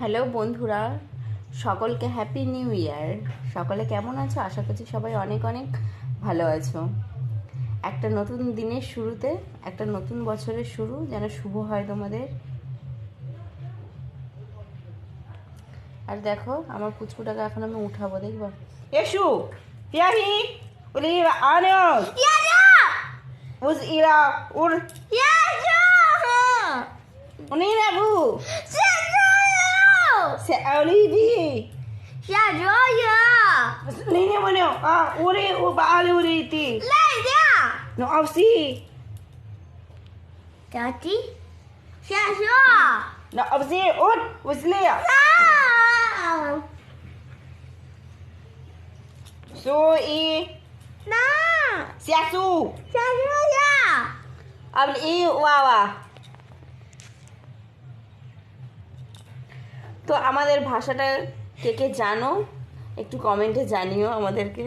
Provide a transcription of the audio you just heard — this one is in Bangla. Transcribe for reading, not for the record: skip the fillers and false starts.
হ্যালো বন্ধুরা, সকলকে হ্যাপি নিউ ইয়ার। সকলে কেমন আছো? আশা করছি সবাই অনেক অনেক ভালো আছো। একটা নতুন দিনের শুরুতে, একটা নতুন বছরের শুরু যেন শুভ হয় তোমাদের। আর দেখো আমার পুচকুটাকে এখন আমি উঠাবো, দেখবো। এসু ইয়াহি উলি আনোস উজ ইরা উর উনি রাবু সে অলিভি Nini mana? Uri baali uri ti. No ausi. No ausi ut usliya. Su I siasu. Abl I wawa. তো আমাদের ভাষাটা কে কে জানো একটু কমেন্টে জানিও আমাদেরকে।